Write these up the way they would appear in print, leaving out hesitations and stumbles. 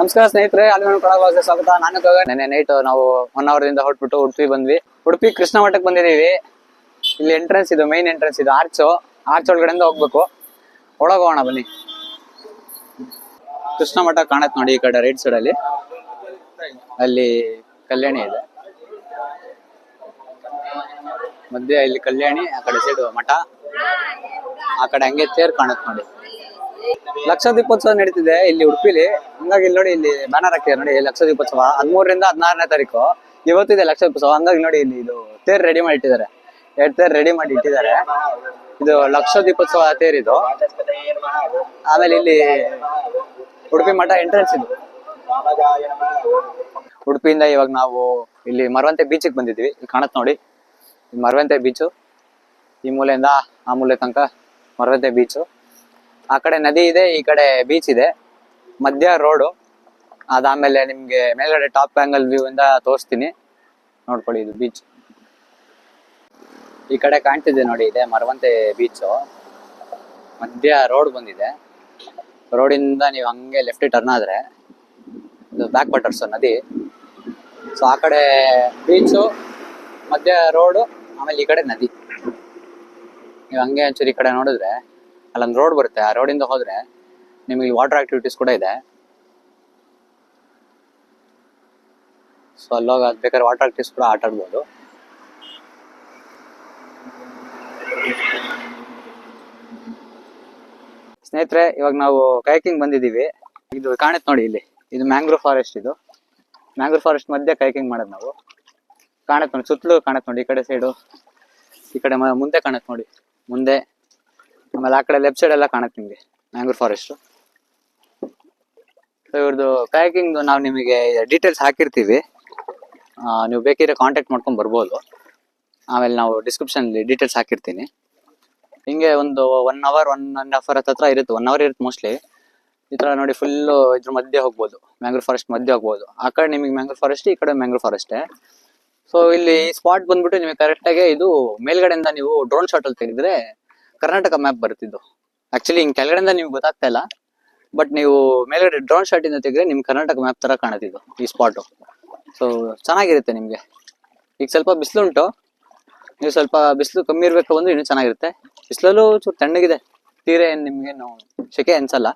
ನಮಸ್ಕಾರ ಸ್ನೇಹಿತರೆ, ಅಲ್ಲಿ ಕೊಡಗು ಸ್ವಾಗತ. ನಾನು ನೆನ್ನೆ ನೈಟ್ ನಾವು 1 hour ದಿಂದ ಹೊರಟ್ಬಿಟ್ಟು ಉಡುಪಿ ಬಂದ್ವಿ. ಉಡುಪಿ ಕೃಷ್ಣ ಮಠಕ್ಕೆ ಬಂದಿದೀವಿ. ಇಲ್ಲಿ ಎಂಟ್ರೆನ್ಸ್ ಇದು, ಮೈನ್ ಎಂಟ್ರೆನ್ಸ್ ಇದು. ಆರ್ಚ್ ಒಳಗಡೆಯಿಂದ ಹೋಗ್ಬೇಕು. ಒಳಗೋಣ ಬನ್ನಿ. ಕೃಷ್ಣ ಮಠ ಕಾಣತ್ ನೋಡಿ ಈ ಕಡೆ ರೈಟ್ ಸೈಡ್ ಅಲ್ಲಿ. ಅಲ್ಲಿ ಕಲ್ಯಾಣಿ ಇದೆ ಮಧ್ಯೆ, ಇಲ್ಲಿ ಕಲ್ಯಾಣಿ, ಆ ಕಡೆ ಸೈಡ್ ಮಠ, ಆ ಕಡೆ ಹಂಗೆ ತೇರ್ ಕಾಣತ್ ನೋಡಿ. ಲಕ್ಷ ದೀಪೋತ್ಸವ ನಡೀತಿದೆ ಇಲ್ಲಿ ಉಡುಪಿಲಿ. ಹಂಗಾಗಿ ಇಲ್ಲಿ ನೋಡಿ, ಇಲ್ಲಿ ಬ್ಯಾನರ್ ಹಾಕಿದ್ದಾರೆ ನೋಡಿ, ಲಕ್ಷ ದೀಪೋತ್ಸವ 13 ರಿಂದ 16ನೇ ತಾರೀಕು ಇವತ್ತಿದೆ ಲಕ್ಷ ದೀಪೋತ್ಸವ. ಹಂಗಾಗಿ ನೋಡಿ ಇಲ್ಲಿ ಇದು ತೇರ್ ರೆಡಿ ಮಾಡಿ ಇಟ್ಟಿದ್ದಾರೆ. 2 ತೇರ್ ರೆಡಿ ಮಾಡಿ ಇಟ್ಟಿದ್ದಾರೆ. ಇದು ಲಕ್ಷ ದೀಪೋತ್ಸವ ತೇರ್ ಇದು. ಆಮೇಲೆ ಇಲ್ಲಿ ಉಡುಪಿ ಮಠ ಎಂಟ್ರೆನ್ಸ್ ಇದು. ಉಡುಪಿಯಿಂದ ಇವಾಗ ನಾವು ಇಲ್ಲಿ ಮರವಂತೆ ಬೀಚಿಗೆ ಬಂದಿದ್ವಿ. ಇಲ್ಲಿ ಕಾಣತ್ ನೋಡಿ, ಮರವಂತೆ ಬೀಚು. ಈ ಮೂಲೆಯಿಂದ ಆ ಮೂಲೆ ತನಕ ಮರವಂತೆ ಬೀಚು. ಆ ಕಡೆ ನದಿ ಇದೆ, ಈ ಕಡೆ ಬೀಚ್ ಇದೆ, ಮಧ್ಯ ರೋಡು. ಅದಾದ್ಮೇಲೆ ನಿಮ್ಗೆ ಮೇಲ್ಗಡೆ ಟಾಪ್ ಆಂಗಲ್ ವ್ಯೂ ಇಂದ ತೋರಿಸ್ತೀನಿ, ನೋಡ್ಕೊಳ್ಳಿ. ಇದು ಬೀಚ್ ಈ ಕಡೆ ಕಾಣ್ತಿದೆ ನೋಡಿ, ಇದೆ ಮರವಂತೆ ಬೀಚು. ಮಧ್ಯ ರೋಡ್ ಬಂದಿದೆ. ರೋಡಿಂದ ನೀವು ಹಂಗೆ ಲೆಫ್ಟ್ ಟರ್ನ್ ಆದ್ರೆ ಇದು ಬ್ಯಾಕ್ ವಾಟರ್ಸ್ ನದಿ. ಸೊ ಆ ಕಡೆ ಬೀಚು, ಮಧ್ಯ ರೋಡು, ಆಮೇಲೆ ಈ ಕಡೆ ನದಿ. ನೀವು ಹಂಗೆ ಒಂಚೂರು ಈ ಕಡೆ ನೋಡಿದ್ರೆ ಅಲ್ಲೊಂದು ರೋಡ್ ಬರುತ್ತೆ. ಆ ರೋಡಿಂದ ಹೋದ್ರೆ ನಿಮಗೆ ವಾಟರ್ ಆಕ್ಟಿವಿಟೀಸ್ ಕೂಡ ಇದೆ. ಸೊ ಅಲ್ಲೋಗ ಬೇಕಾದ್ರೆ ವಾಟರ್ ಆಕ್ಟಿವಿಟೀಸ್ ಕೂಡ ಆಟ ಆಡ್ಬೋದು. ಸ್ನೇಹಿತರೆ, ಇವಾಗ ನಾವು ಕೈಕಿಂಗ್ ಬಂದಿದ್ದೀವಿ. ಇದು ಕಾಣತ್ ನೋಡಿ, ಇಲ್ಲಿ ಇದು ಮ್ಯಾಂಗ್ರೋವ್ ಫಾರೆಸ್ಟ್. ಇದು ಮ್ಯಾಂಗ್ರೋವ್ ಫಾರೆಸ್ಟ್ ಮಧ್ಯೆ ಕೈಕಿಂಗ್ ಮಾಡೋದು ನಾವು. ಕಾಣತ್ ನೋಡಿ, ಸುತ್ತಲೂ ಕಾಣತ್ ನೋಡಿ. ಈ ಕಡೆ ಸೈಡು, ಈ ಕಡೆ ಮುಂದೆ ಕಾಣತ್ ನೋಡಿ, ಮುಂದೆ. ಆಮೇಲೆ ಆ ಕಡೆ ಲೆಫ್ಟ್ ಸೈಡ್ ಎಲ್ಲ ಕಾಣುತ್ತೆ ನಿಮ್ಗೆ ಮ್ಯಾಂಗ್ರೋವ್ ಫಾರೆಸ್ಟ್. ಇವ್ರದ್ದು ಕಯಾಕಿಂಗ್ ನಾವು ನಿಮಗೆ ಡೀಟೇಲ್ಸ್ ಹಾಕಿರ್ತೀವಿ. ನೀವು ಬೇಕಿದ್ರೆ ಕಾಂಟ್ಯಾಕ್ಟ್ ಮಾಡ್ಕೊಂಡು ಬರ್ಬೋದು. ಆಮೇಲೆ ನಾವು ಡಿಸ್ಕ್ರಿಪ್ಷನ್ ಡೀಟೇಲ್ಸ್ ಹಾಕಿರ್ತೀನಿ. ಹಿಂಗೆ ಒಂದು 1 hour 1.5 hour ಹತ್ರ ಇರುತ್ತೆ. 1 hour ಇರುತ್ತೆ ಮೋಸ್ಟ್ಲಿ. ಈ ತರ ನೋಡಿ, ಫುಲ್ಲು ಇದ್ರ ಮಧ್ಯೆ ಹೋಗ್ಬೋದು, ಮ್ಯಾಂಗ್ರೋವ್ ಫಾರೆಸ್ಟ್ ಮಧ್ಯೆ ಹೋಗ್ಬೋದು. ಆ ಕಡೆ ನಿಮಗೆ ಮ್ಯಾಂಗ್ರೋವ್ ಫಾರೆಸ್ಟ್, ಈ ಕಡೆ ಮ್ಯಾಂಗ್ರೋವ್ ಫಾರೆಸ್ಟೇ. ಸೊ ಇಲ್ಲಿ ಸ್ಪಾಟ್ ಬಂದ್ಬಿಟ್ಟು ನಿಮಗೆ ಕರೆಕ್ಟಾಗಿ ಇದು ಮೇಲ್ಗಡೆಯಿಂದ ನೀವು ಡ್ರೋನ್ ಶಾಟ್ ಅಲ್ಲಿ ತೆಗೆದ್ರೆ ಕರ್ನಾಟಕ ಮ್ಯಾಪ್ ಬರುತ್ತಿದ್ದು. ಆಕ್ಚುಲಿ ಹಿಂಗ್ ಕೆಳಗಡೆಯಿಂದ ನಿಮ್ಗೆ ಗೊತ್ತಾಗ್ತಾ ಇಲ್ಲ, ಬಟ್ ನೀವು ಮೇಲ್ಗಡೆ ಡ್ರೋನ್ ಶಾಟ್ ಇಂದ ತೆಗೆದ್ರೆ ನಿಮ್ಗೆ ಕರ್ನಾಟಕ ಮ್ಯಾಪ್ ತರ ಕಾಣುತ್ತಿದ್ದು ಈ ಸ್ಪಾಟು. ಸೊ ಚೆನ್ನಾಗಿರುತ್ತೆ ನಿಮ್ಗೆ. ಈಗ ಸ್ವಲ್ಪ ಬಿಸಿಲುಂಟು, ನೀವು ಸ್ವಲ್ಪ ಬಿಸಿಲು ಕಮ್ಮಿ ಇರ್ಬೇಕು ಅಂದ್ರೆ ಇನ್ನೂ ಚೆನ್ನಾಗಿರುತ್ತೆ. ಬಿಸಿಲಲ್ಲೂ ಚೂರು ತಣ್ಣಗಿದೆ, ತೀರೆ ನಿಮ್ಗೇನು ಸೆಕೆ ಅನ್ಸಲ್ಲ.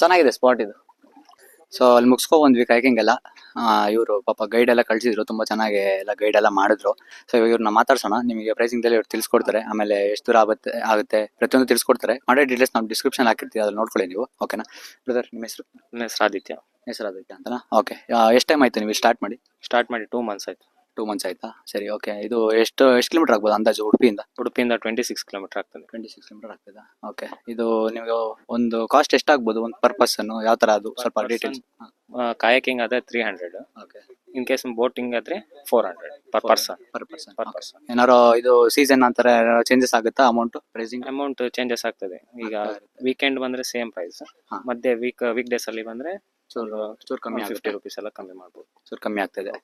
ಚೆನ್ನಾಗಿದೆ ಸ್ಪಾಟ್ ಇದು. ಸೊ ಅಲ್ಲಿ ಮುಗಿಸ್ಕೊ ಬಂದ್ವಿ ಕೈಕಿಂಗ್ ಎಲ್ಲ. ಇವರು ಪಾಪ ಗೈಡ್ ಎಲ್ಲ ಕಳ್ಸಿದ್ರು, ತುಂಬಾ ಚೆನ್ನಾಗಿ ಎಲ್ಲ ಗೈಡ್ ಎಲ್ಲ ಮಾಡಿದ್ರು. ಸೊ ಇವಾಗ ಇವ್ರನ್ನ ಮಾತಾಡ್ಸೋಣ. ನಿಮಗೆ ಪ್ರೈಸಿಂಗ್ ದಲ್ಲಿ ಇವ್ರು ತಿಳಿಸ್ಕೊಡ್ತಾರೆ. ಆಮೇಲೆ ಎಷ್ಟು ದೂರ ಆಗುತ್ತೆ ಪ್ರತಿಯೊಂದು ತಿಳಿಸ್ಕೊಡ್ತಾರೆ. ಕಾಂಟ್ಯಾಕ್ಟ್ ಡೀಟೇಲ್ಸ್ ನಾವು ಡಿಸ್ಕ್ರಿಪ್ಷನ್ ಹಾಕಿರ್ತೀವಿ, ಅದ್ರಲ್ಲಿ ನೋಡ್ಕೊಳ್ಳಿ ನೀವು. ಓಕೆನಾ ಬ್ರದರ್? ನಿಮ್ಮ ಹೆಸರು? ನನ್ನ ಹೆಸರು ಆದಿತ್ಯ. ಹೆಸರು ಆದಿತ್ಯ ಅಂತನಾ? ಓಕೆ. ಎಷ್ಟು ಟೈಮ್ ಆಯ್ತು ನೀವು ಸ್ಟಾರ್ಟ್ ಮಾಡಿ? 2 months ಆಯ್ತು. 2 months ಆಯ್ತಾ? ಸರಿ, ಓಕೆ. ಇದು ಎಷ್ಟು ಕಿಲೋಮೀಟರ್ ಆಗ್ಬೋದು ಅಂದಾಜು ಉಡುಪಿಯಿಂದ? 26 ಕಿಲೋಮೀಟರ್ ಆಗ್ತದೆ. 26 ಕಿಲೋಮೀಟರ್ ಆಗ್ತದಾ? ಓಕೆ. ಇದು ನಿಮಗೆ ಒಂದು ಕಾಸ್ಟ್ ಎಷ್ಟಾಗ್ಬೋದು ಒಂದು ಪರ್ ಪರ್ಸನ್? ಯಾವ ತರ ಅದು ಸ್ವಲ್ಪ ಡೀಟೇಲ್ಸ್? ಕಾಯಕಿಂಗ್ ಆದ್ರೆ 300. ಓಕೆ. ಇನ್ ಕೇಸ್ ಬೋಟಿಂಗ್ ಆದ್ರೆ 400 ಪರ್ ಪರ್ಸನ್. ಏನಾರು ಇದು ಸೀಸನ್ ಅಂತಾರೆ ಚೇಂಜಸ್ ಆಗುತ್ತಾ ಅಮೌಂಟ್? ಪ್ರೈಸಿಂಗ್ ಅಮೌಂಟ್ ಚೇಂಜಸ್ ಆಗ್ತದೆ. ಈಗ ವೀಕೆಂಡ್ ಬಂದ್ರೆ ಸೇಮ್ ಪ್ರೈಸ್, ಮಧ್ಯೆ ವೀಕ್ ಡೇಸ್ ಅಲ್ಲಿ ಬಂದ್ರೆ ಚೂರು ಕಮ್ಮಿ, 50 ರೂಪೀಸ್ ಎಲ್ಲ ಕಮ್ಮಿ ಮಾಡ್ಬೋದು. ಚೂರು ಕಮ್ಮಿ ಆಗ್ತದೆ.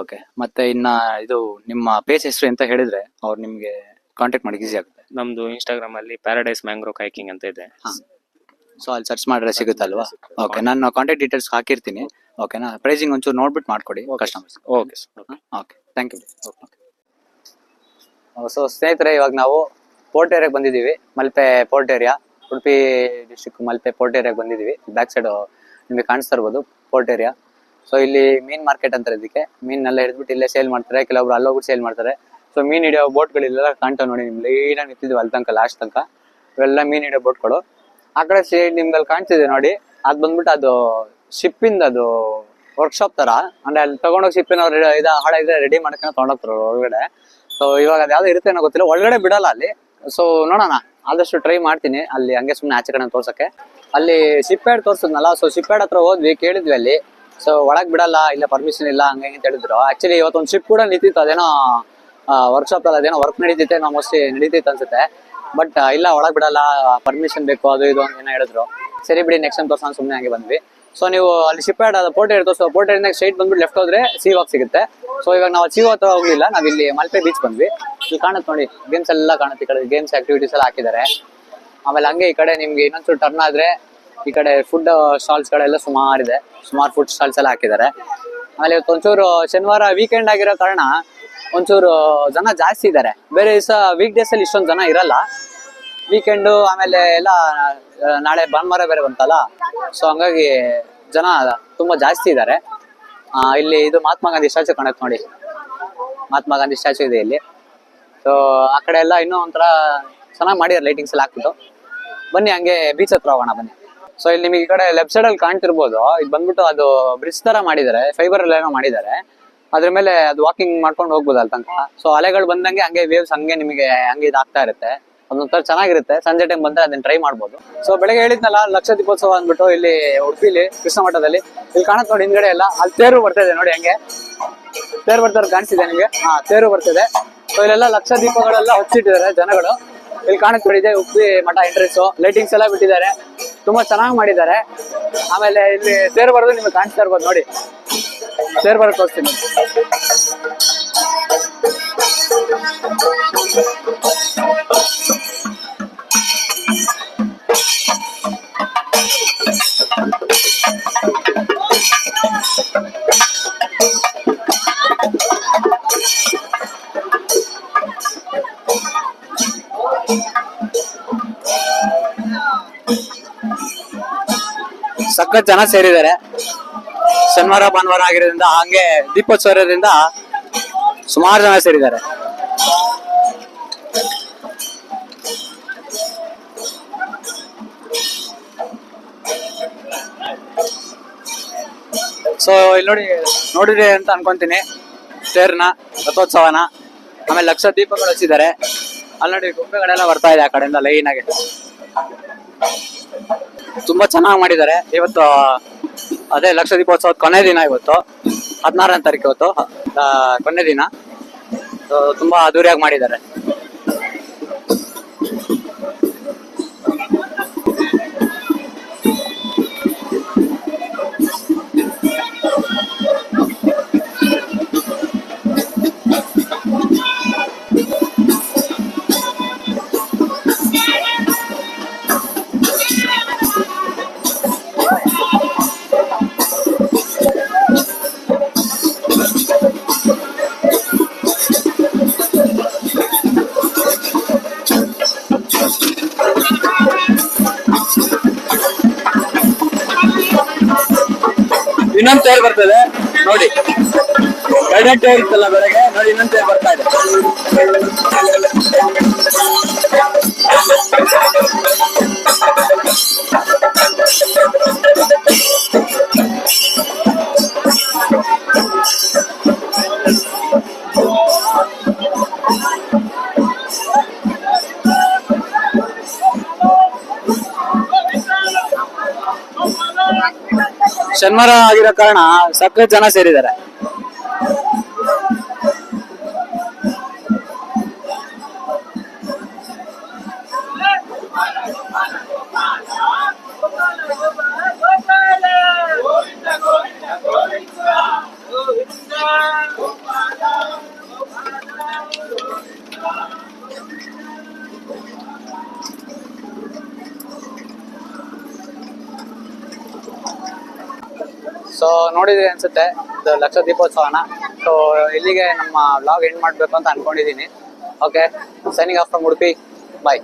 ಓಕೆ. ಮತ್ತೆ ಇನ್ನ ಇದು ನಿಮ್ಮ ಪೇಜ್ ಹೆಸರು ಅಂತ ಹೇಳಿದ್ರೆ ಅವ್ರು ನಿಮ್ಗೆ ಕಾಂಟ್ಯಾಕ್ಟ್ ಮಾಡಿ ಈಸಿ ಆಗುತ್ತೆ. ನಮ್ದು ಇನ್ಸ್ಟಾಗ್ರಾಮ್ ಅಲ್ಲಿ ಪ್ಯಾರಡೈಸ್ ಮ್ಯಾಂಗ್ರೋವ್ ಕೈಕಿಂಗ್ ಅಂತ ಇದೆ. ಸೊ ಅಲ್ಲಿ ಸರ್ಚ್ ಮಾಡಿದ್ರೆ ಸಿಗುತ್ತಲ್ವಾ? ಓಕೆ. ನಾನು ಕಾಂಟ್ಯಾಕ್ಟ್ ಡೀಟೇಲ್ಸ್ ಹಾಕಿರ್ತೀನಿ. ಓಕೆನಾ? ಪ್ರೈಸಿಂಗ್ ಒಂಚೂರು ನೋಡ್ಬಿಟ್ಟು ಮಾಡ್ಕೊಡಿ customers. Okay sir. Okay, thank you. So ಸ್ನೇಹಿತರೆ, ಇವಾಗ ನಾವು ಪೋರ್ಟ್ ಏರಿಯಾಗೆ ಬಂದಿದ್ದೀವಿ. Malpe port area, Udupi district Malpe port ಏರಿಯಾಗೆ ಬಂದಿದ್ದೀವಿ. ಬ್ಯಾಕ್ ಸೈಡ್ ನಿಮಗೆ ಕಾಣಿಸ್ತಾ ಇರ್ಬೋದು ಪೋರ್ಟ್ ಏರಿಯಾ. ಸೊ ಇಲ್ಲಿ ಮೀನ್ ಮಾರ್ಕೆಟ್ ಅಂತಾರೆ ಇದಕ್ಕೆ. ಮೀನೆಲ್ಲ ಹಿಡಿದ್ಬಿಟ್ಟು ಇಲ್ಲೇ ಸೇಲ್ ಮಾಡ್ತಾರೆ, ಕೆಲವೊಬ್ರು ಅಲ್ಲೋಗ್ಬಿಟ್ಟು ಸೇಲ್ ಮಾಡ್ತಾರೆ. ಸೊ ಮೀನ್ ಹಿಡಿಯೋ ಬೋಟ್ಗಳಿಲ್ಲ ಕಾಣ್ತಾವೆ ನೋಡಿ, ನಿಮ್ ಲೈನಾಗಿ ನಿಂತಿದ್ವಿ ಅಲ್ಲಿ ತನಕ, ಲಾಸ್ಟ್ ತನಕ. ಇವೆಲ್ಲ ಮೀನ್ ಹಿಡಿಯೋ ಬೋಟ್ಗಳು. ಆ ಕಡೆ ಸೈಡ್ ನಿಮ್ಗೆ ಅಲ್ಲಿ ಕಾಣ್ತಿದೆ ನೋಡಿ, ಅದು ಬಂದ್ಬಿಟ್ಟು ಅದು ಶಿಪ್ಪಿಂದ ಅದು ವರ್ಕ್ಶಾಪ್ ತರ. ಅಂದ್ರೆ ಅಲ್ಲಿ ತಗೊಂಡೋಗಿ ಶಿಪ್ಪಿನ ಹಾಳ ಇದ್ರೆ ರೆಡಿ ಮಾಡ್ಕೊಂಡು ತಗೊಂಡೋಗ್ತಾರೆ ಒಳಗಡೆ. ಸೊ ಇವಾಗ ಅದು ಯಾವ್ದು ಇರುತ್ತೆ ಅನ್ನೋ ಗೊತ್ತಿಲ್ಲ, ಒಳಗಡೆ ಬಿಡಲ್ಲ ಅಲ್ಲಿ. ಸೊ ನೋಡೋಣ, ಆದಷ್ಟು ಟ್ರೈ ಮಾಡ್ತೀನಿ ಅಲ್ಲಿ ಹಂಗೆ ಸುಮ್ಮನೆ ಆಚೆ ಕಡೆ ತೋರ್ಸಕ್ಕೆ. ಅಲ್ಲಿ ಶಿಪ್ ಯಾರ್ಡ್ ತೋರ್ಸಿದ್ನಲ್ಲ, ಸೊ ಶಿಪ್ ಯಾರ್ಡ್ ಹತ್ರ ಹೋದ್ವಿ, ಕೇಳಿದ್ವಿ ಅಲ್ಲಿ. ಸೊ ಒಳಗ್ ಬಿಡಲ್ಲ, ಇಲ್ಲ ಪರ್ಮಿಷನ್ ಇಲ್ಲ, ಹಂಗೆ ಅಂತ ಹೇಳಿದ್ರು. ಆಕ್ಚುಲಿ ಇವತ್ತೊಂದು ಶಿಪ್ ಕೂಡ ನಿಂತಿತ್ತು, ಅದೇನೋ ವರ್ಕ್ಶಾಪ್ ಅಲ್ಲಿ ಅದೇನೋ ವರ್ಕ್ ನಡೀತಿತ್ತೆ, ನಾವು ಮೋಸ್ಟ್ಲಿ ನಡೀತಿತ್ತು ಅನ್ಸುತ್ತೆ. ಬಟ್ ಇಲ್ಲ, ಒಳಗ್ ಬಿಡಲ್ಲ, ಪರ್ಮಿಷನ್ ಬೇಕು, ಅದು ಇದು ಅಂತ ಏನೋ ಹೇಳಿದ್ರು. ಸರಿ ಬಿಡಿ, ನೆಕ್ಸ್ಟ್ ಟೈಮ್ ತೋರ್ಸೋಣ ಸುಮ್ಮನೆ ಹಂಗೆ ಬಂದ್ವಿ. ಸೊ ನೀವು ಅಲ್ಲಿ ಶಿಪ್ ಯಾರ್ಡ್ ಪೋರ್ಟ್ ಏರಿಯಾ ತೋರಿಸೋ, ಪೋರ್ಟ್ ಏರಿಯಾಗ ಸ್ಟ್ರೈಟ್ ಬಂದ್ಬಿಟ್ಟು ಲೆಫ್ಟ್ ಹೋದ್ರೆ ಸಿ ವಾಕ್ ಸಿಗುತ್ತೆ. ಸೊ ಇವಾಗ ನಾವು ಸಿ ಹತ್ರ ಹೋಗ್ಲಿಲ್ಲ, ನಾವ್ ಇಲ್ಲಿ ಮಲ್ಪೆ ಬೀಚ್ ಬಂದ್ವಿ. ಇಲ್ಲಿ ಕಾಣುತ್ತೆ ನೋಡಿ, ಗೇಮ್ಸ್ ಎಲ್ಲ ಕಾಣುತ್ತೆ. ಈ ಕಡೆ ಗೇಮ್ಸ್ ಆಕ್ಟಿವಿಟೀಸ್ ಎಲ್ಲ ಹಾಕಿದ್ದಾರೆ. ಆಮೇಲೆ ಹಂಗೆ ಈ ಕಡೆ ನಿಮ್ಗೆ ಇನ್ನೊಂದ್ಸಲ ಟರ್ನ್ ಆದ್ರೆ ಈ ಕಡೆ ಫುಡ್ ಸ್ಟಾಲ್ಸ್ ಗಳೆಲ್ಲ ಸುಮಾರಿದೆ, ಸುಮಾರು ಫುಡ್ ಸ್ಟಾಲ್ಸ್ ಎಲ್ಲ ಹಾಕಿದ್ದಾರೆ. ಆಮೇಲೆ ಇವತ್ತು ಒಂಚೂರು ಶನಿವಾರ ವೀಕೆಂಡ್ ಆಗಿರೋ ಕಾರಣ ಒಂಚೂರು ಜನ ಜಾಸ್ತಿ ಇದ್ದಾರೆ. ಬೇರೆ ದಿವಸ ವೀಕ್ ಡೇಸ್ ಅಲ್ಲಿ ಇಷ್ಟೊಂದು ಜನ ಇರಲ್ಲ. ವೀಕೆಂಡು ಆಮೇಲೆ ಎಲ್ಲ ನಾಳೆ ಭಾನುವಾರ ಬೇರೆ ಬಂತಲ್ಲ, ಸೊ ಹಂಗಾಗಿ ಜನ ತುಂಬಾ ಜಾಸ್ತಿ ಇದ್ದಾರೆ. ಇಲ್ಲಿ ಇದು ಮಹಾತ್ಮ ಗಾಂಧಿ ಸ್ಟ್ಯಾಚು ಕಾಣುತ್ತೆ ನೋಡಿ, ಮಹಾತ್ಮ ಗಾಂಧಿ ಸ್ಟ್ಯಾಚು ಇದೆ ಇಲ್ಲಿ. ಸೊ ಆ ಕಡೆ ಎಲ್ಲ ಇನ್ನೂ ಒಂಥರ ಚೆನ್ನಾಗಿ ಮಾಡಿದ್ದಾರೆ, ಲೈಟಿಂಗ್ಸ್ ಎಲ್ಲ ಹಾಕ್ಬಿಟ್ಟು. ಬನ್ನಿ ಹಂಗೆ ಬೀಚ್ ಹತ್ರ ಹೋಗೋಣ ಬನ್ನಿ. ಸೊ ಇಲ್ಲಿ ನಿಮಗೆ ಈ ಕಡೆ ಲೆಫ್ಟ್ ಸೈಡ್ ಅಲ್ಲಿ ಕಾಣ್ತಿರ್ಬೋದು, ಇದು ಬಂದ್ಬಿಟ್ಟು ಅದು ಬ್ರಿಡ್ಜ್ ತರ ಮಾಡಿದ್ದಾರೆ, ಫೈಬರ್ ಎಲ್ಲ ಏನೋ ಮಾಡಿದ್ದಾರೆ. ಅದ್ರ ಮೇಲೆ ಅದು ವಾಕಿಂಗ್ ಮಾಡ್ಕೊಂಡು ಹೋಗ್ಬೋದು ಅಲ್ಲಿ ತನಕ. ಸೊ ಅಲೆಗಳು ಬಂದಂಗೆ ಹಂಗೆ ವೇವ್ಸ್ ಹಂಗೆ ನಿಮಗೆ ಹಂಗೆ ಇದಾಗ್ತಾ ಇರುತ್ತೆ. ಅದೊಂಥರ ಚೆನ್ನಾಗಿರುತ್ತೆ. ಸಂಜೆ ಟೈಮ್ ಬಂದ್ರೆ ಅದನ್ನ ಟ್ರೈ ಮಾಡ್ಬೋದು. ಸೊ ಬೆಳಗ್ಗೆ ಹೇಳಿದ್ನಲ್ಲ ಲಕ್ಷ ದೀಪೋತ್ಸವ ಅಂದ್ಬಿಟ್ಟು ಇಲ್ಲಿ ಉಡುಪಿಲಿ ಕೃಷ್ಣ ಮಠದಲ್ಲಿ ಇಲ್ಲಿ ಕಾಣುತ್ತೆ ನೋಡಿ ಹಿಂದ್ಗಡೆ ಎಲ್ಲ. ಅಲ್ಲಿ ತೇರು ಬರ್ತಿದೆ ನೋಡಿ, ಹಂಗೆ ತೇರು ಬರ್ತಾರೆ ಕಾಣಿಸ್ತಿದೆ ನಿಮ್ಗೆ. ತೇರು ಬರ್ತಿದೆ. ಸೊ ಇಲ್ಲೆಲ್ಲ ಲಕ್ಷ ದೀಪಗಳೆಲ್ಲ ಹೊಚ್ಚಿಟ್ಟಿದ್ದಾರೆ ಜನಗಳು. ಇಲ್ಲಿ ಕಾಣುತ್ತೆ ನೋಡಿ, ಇದೆ ಉಡುಪಿ ಮಠ ಎಂಟ್ರೆನ್ಸ್. ಲೈಟಿಂಗ್ಸ್ ಎಲ್ಲ ಬಿಟ್ಟಿದ್ದಾರೆ, ತುಂಬಾ ಚೆನ್ನಾಗಿ ಮಾಡಿದ್ದಾರೆ. ಆಮೇಲೆ ಇಲ್ಲಿ ತೇರು ಬರೋದು ನಿಮ್ಗೆ ಕಾಣಿಸ್ತಾ ಇರ್ಬೋದು ನೋಡಿ, ತೇರು ಬರೋದು ತೋರಿಸ್ತೀನಿ. ಸಖತ್ ಜನ ಸೇರಿದ್ದಾರೆ. ಶನಿವಾರ ಭಾನುವಾರ ಆಗಿರೋದ್ರಿಂದ ಹಂಗೆ ದೀಪೋತ್ಸವ ಇರೋದ್ರಿಂದ ಸುಮಾರು ಜನ ಸೇರಿದ್ದಾರೆ. ಸೊ ಇಲ್ಲಿ ನೋಡಿದ್ರಿ ಅಂತ ಅನ್ಕೊಂತೀನಿ ತೇರ್ನ, ರಥೋತ್ಸವನ. ಆಮೇಲೆ ಲಕ್ಷ ದೀಪಗಳು ಹಚ್ಚಿದ್ದಾರೆ. ಅಲ್ಲಿ ನೋಡಿ ಗೊಂಬೆಗಳೆಲ್ಲ ಬರ್ತಾ ಇದೆ ಆ ಕಡೆಯಿಂದ ಲೈನ್ ಆಗಿ. ತುಂಬಾ ಚೆನ್ನಾಗಿ ಮಾಡಿದ್ದಾರೆ. ಇವತ್ತು ಅದೇ ಲಕ್ಷ ದೀಪೋತ್ಸವದ ಕೊನೆ ದಿನ, ಇವತ್ತು 16ನೇ ತಾರೀಕು, ಇವತ್ತು ಕೊನೆ ದಿನ. ತುಂಬಾ ಅದ್ದೂರಿಯಾಗಿ ಮಾಡಿದ್ದಾರೆ. ಇನ್ನೊಂದು ತೇರು ಬರ್ತದೆ ನೋಡಿ, ಎರಡನೇ ತೇರು ಇತ್ತಲ್ಲ ಬೆಳಗ್ಗೆ ನೋಡಿ, ಇನ್ನೊಂದು ತೇರು ಬರ್ತಾ ಇದೆ. ಶನಿವಾರ ಆಗಿರೋ ಕಾರಣ ಸಖತ್ ಜನ ಸೇರಿದ್ದಾರೆ. ಸೊ ನೋಡಿದ್ರಿ ಅನ್ಸುತ್ತೆ ಇದು ಲಕ್ಷ ದೀಪೋತ್ಸವನ. ಸೊ ಇಲ್ಲಿಗೆ ನಮ್ಮ ವ್ಲಾಗ್ ಎಂಡ್ ಮಾಡ್ಬೇಕು ಅಂತ ಅನ್ಕೊಂಡಿದೀನಿ. Okay, signing off from Udupi. Bye.